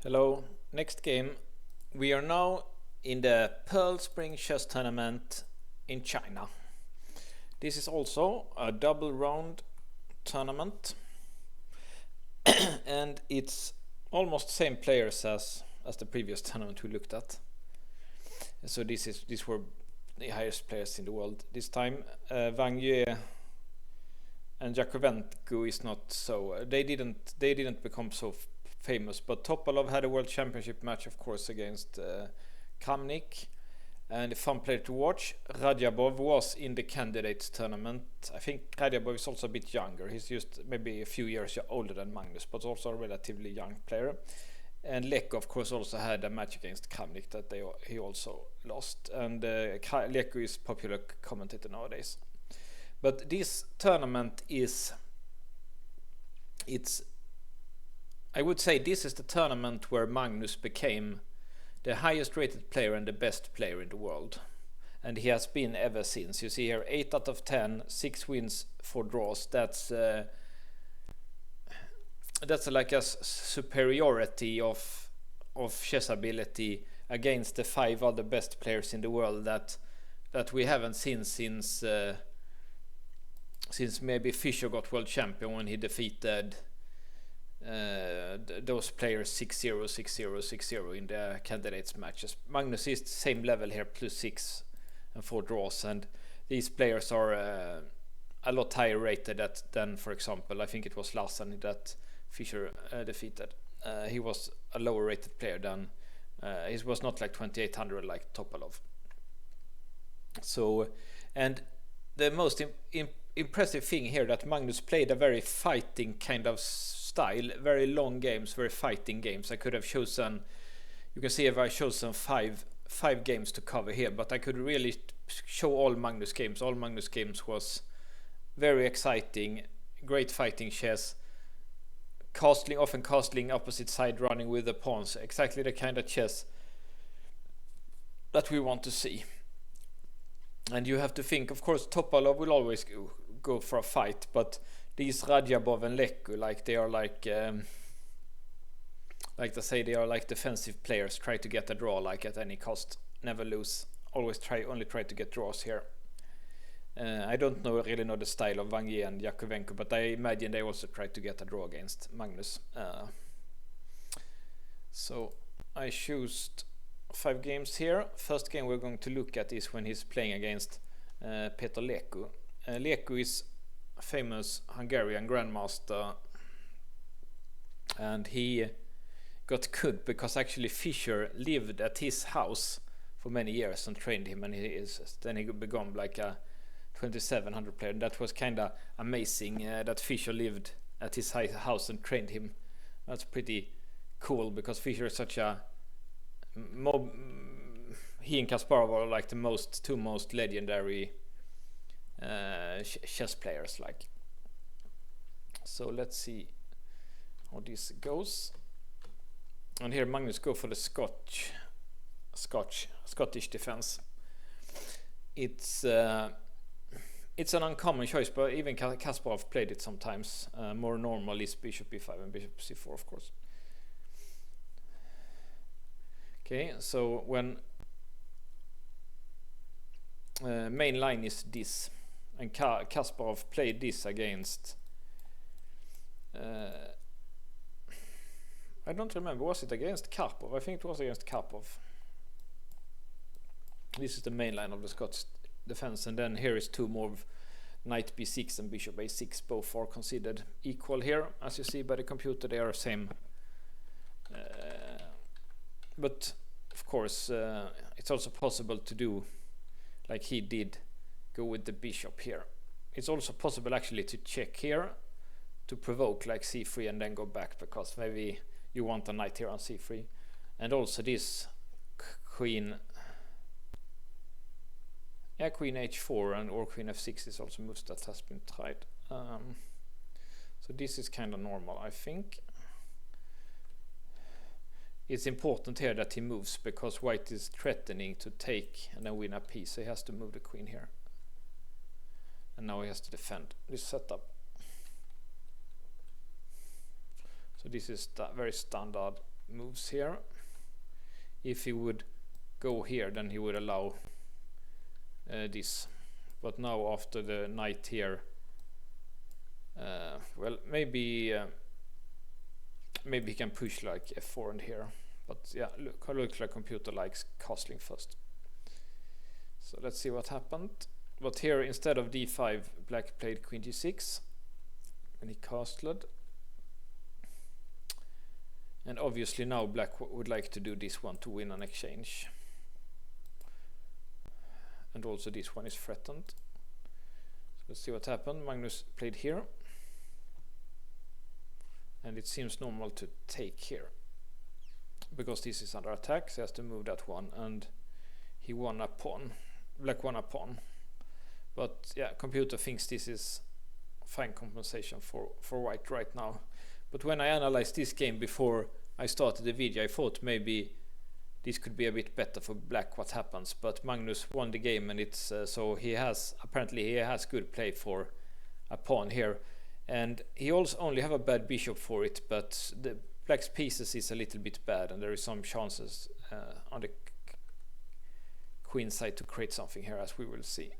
Hello, next game. We are now in the Pearl Spring Chess Tournament in China. This is also a double round tournament and it's almost same players as the previous tournament we looked at. So these were the highest players in the world this time. Wang Yue and Jakovenko is not so. They didn't become so famous, but Topalov had a world championship match, of course, against Kramnik, and a fun player to watch. Radjabov was in the candidates tournament. I think Radjabov is also a bit younger. He's just maybe a few years older than Magnus, but also a relatively young player. And Leko, of course, also had a match against Kramnik that he also lost. And Leko is popular commentator nowadays. But this tournament I would say this is the tournament where Magnus became the highest rated player and the best player in the world. And he has been ever since. You see here 8 out of 10, 6 wins, 4 draws. That's like a superiority of chess ability against the 5 other best players in the world that we haven't seen since maybe Fischer got world champion when he defeated those players 6-0, 6-0, 6-0 in the candidates matches. Magnus is the same level here, plus 6 and 4 draws, and these players are a lot higher rated than, for example, I think it was Larsen that Fischer defeated. He was a lower rated player than he was not like 2800 like Topalov. So, and the most impressive thing here that Magnus played a very fighting kind of style, very long games, very fighting games. I could have chosen, you can see if I chosen five games to cover here, but I could really show all Magnus games. All Magnus games was very exciting, great fighting chess, often castling opposite side, running with the pawns, exactly the kind of chess that we want to see. And you have to think, of course, Topalov will always go for a fight, but these Radjabov and Leko, like they are like they say, they are like defensive players. Try to get a draw like at any cost, never lose. Only try to get draws here. I don't really know the style of Wang Yi and Jakovenko, but I imagine they also try to get a draw against Magnus. So I chose 5 games here. First game we're going to look at is when he's playing against Peter Leko. Leko is a famous Hungarian Grandmaster, and he got good because actually Fischer lived at his house for many years and trained him, and then he became like a 2700 player. And that was kind of amazing that Fischer lived at his house and trained him. That's pretty cool because Fischer is such a he and Kasparov are like the two most legendary chess players, like. So let's see how this goes. And here Magnus go for the Scottish defense. It's an uncommon choice, but even Kasparov played it sometimes. More normal is bishop b5 and bishop c4, of course. Okay, so when main line is this, and Kasparov played this against I don't remember, was it against Karpov? I think it was against Karpov. This is the main line of the Scots defense, and then here is 2 more, knight b6 and bishop a6. Both are considered equal here, as you see by the computer. They are same, but of course it's also possible to do like he did, go with the bishop here. It's also possible actually to check here to provoke like c3 and then go back, because maybe you want a knight here on c3. And also this queen h4 or queen f6 is also moves that has been tried. So this is kind of normal, I think. It's important here that he moves because white is threatening to take and then win a piece, so he has to move the queen here. And now he has to defend this setup. So this is very standard moves here. If he would go here, then he would allow this. But now after the knight here, well, maybe he can push like f4 and here. But yeah, looks like computer likes castling first. So let's see what happened. But here, instead of d5, black played queen g6 and he castled. And obviously now black would like to do this one to win an exchange. And also this one is threatened. So let's see what happened. Magnus played here. And it seems normal to take here. Because this is under attack, so he has to move that one. And he won a pawn. Black won a pawn. But yeah, computer thinks this is fine compensation for white right now. But when I analyzed this game before I started the video, I thought maybe this could be a bit better for black what happens. But Magnus won the game, and it's so he has good play for a pawn here. And he also only have a bad bishop for it, but the black's pieces is a little bit bad, and there is some chances on the queen side to create something here, as we will see.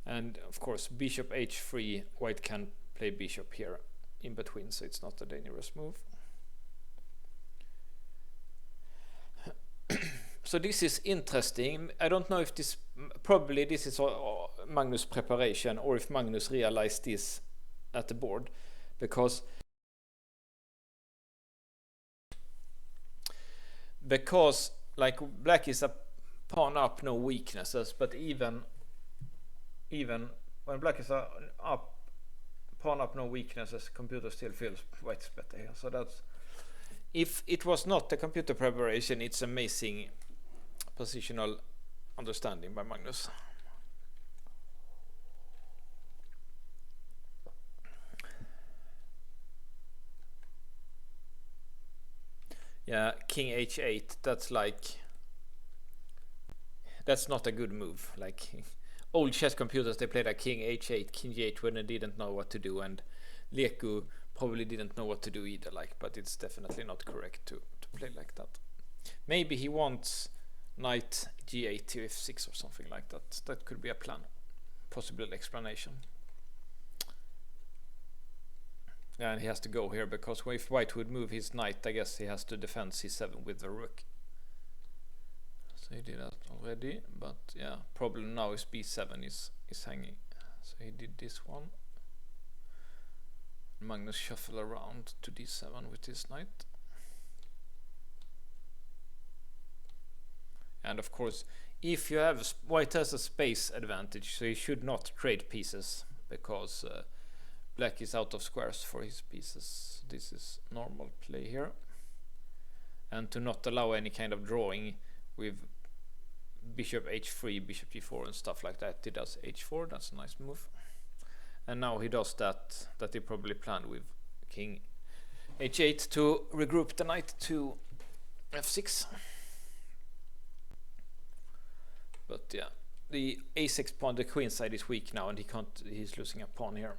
And of course bishop h3, white can play bishop here in between, so it's not a dangerous move. So this is interesting. I don't know if this, probably this is Magnus' preparation, or if Magnus realized this at the board, because like black is a pawn up, no weaknesses, but even when black is a pawn up, no weaknesses, computer still feels white's better here. So that's, if it was not the computer preparation, it's amazing positional understanding by Magnus. Yeah, king h8, that's not a good move. Like old chess computers, they played a king h8, king g8 when they didn't know what to do, and Leko probably didn't know what to do either. Like, but it's definitely not correct to play like that. Maybe he wants knight g8 to f6 or something like that. That could be a plan, possible explanation. And he has to go here, because if white would move his knight, I guess he has to defend c7 with the rook. So he did that already, but yeah, problem now is b7 is hanging. So he did this one. Magnus shuffle around to d7 with his knight. And of course, if you have white has a space advantage, so he should not trade pieces, because black is out of squares for his pieces. This is normal play here. And to not allow any kind of drawing with bishop h3, bishop g4 and stuff like that, he does h4. That's a nice move. And now he does that he probably planned with king h8 to regroup the knight to f6. But yeah, the a6 pawn, the queen side is weak now, and he's losing a pawn here.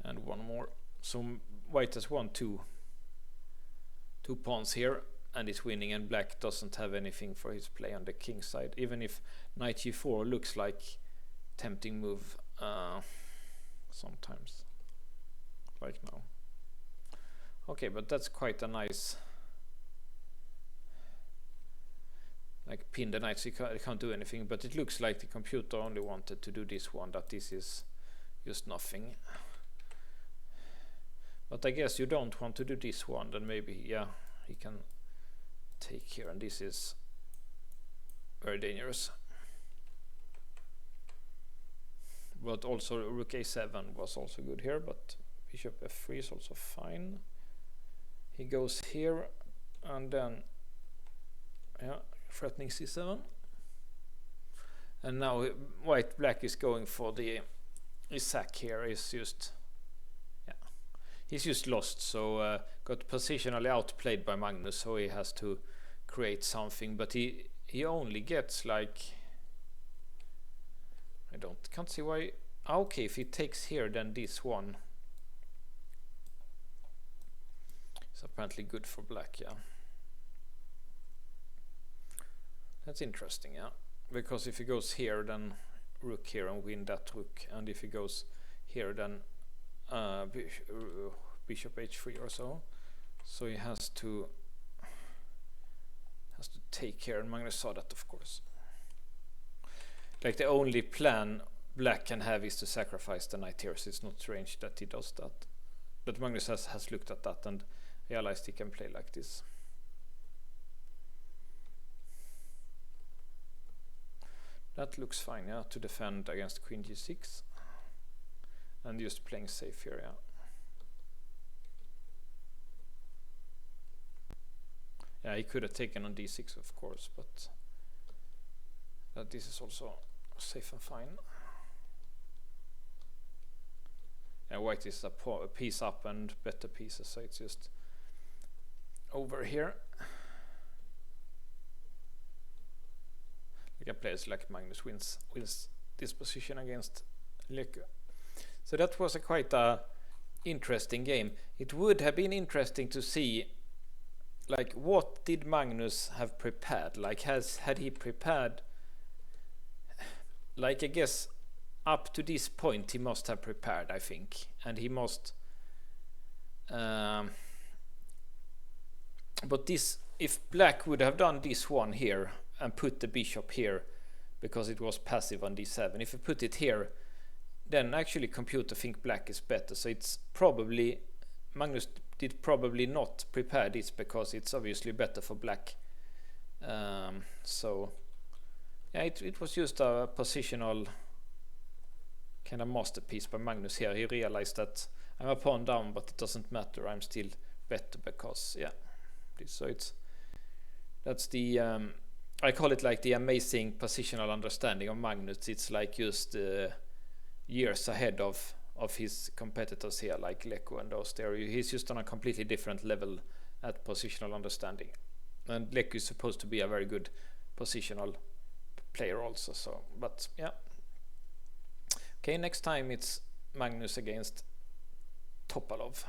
And one more. So white has won two pawns here and is winning, and black doesn't have anything for his play on the king side, even if knight g4 looks like tempting move sometimes, like now. Okay, but that's quite a nice, like, pin the knight, so you can't do anything, but it looks like the computer only wanted to do this one, that this is just nothing. But I guess you don't want to do this one, then maybe, yeah, he can take here, and this is very dangerous. But also rook a7 was also good here, but bishop f3 is also fine. He goes here, and then, yeah, threatening c7. And now black is going for the sack here. Is just, yeah, he's just lost, so got positionally outplayed by Magnus, so he has to create something, but he only gets, like, can't see why. Okay, if he takes here, then this one It's apparently good for black, yeah. That's interesting, yeah. Because if he goes here, then rook here and win that rook, and if he goes here, then bishop h3 or so. So he has to take here, and Magnus saw that, of course. Like the only plan black can have is to sacrifice the knight here, so it's not strange that he does that. But Magnus has looked at that and realized he can play like this. That looks fine, yeah, to defend against queen g6. And just playing safe here, yeah. Yeah, he could have taken on d6, of course, but this is also safe and fine. Yeah, white is a piece up and better pieces, so it's just over here. You can play like Magnus wins this position against Leko. So that was a quite interesting game. It would have been interesting to see, like, what did Magnus have prepared? Like, had he prepared? Like, I guess up to this point he must have prepared, I think, and he must. But this, if black would have done this one here and put the bishop here, because it was passive on d7. If you put it here, then actually computer think black is better. So it's probably, Magnus did probably not prepare this because it's obviously better for black. So yeah, it was just a positional kind of masterpiece by Magnus here. He realized that I'm a pawn down, but it doesn't matter. I'm still better because, yeah. So that's the I call it like the amazing positional understanding of Magnus. It's like just years ahead of his competitors here, like Leko and those there. He's just on a completely different level at positional understanding. And Leko is supposed to be a very good positional player also. So, but yeah. Okay, next time it's Magnus against Topalov.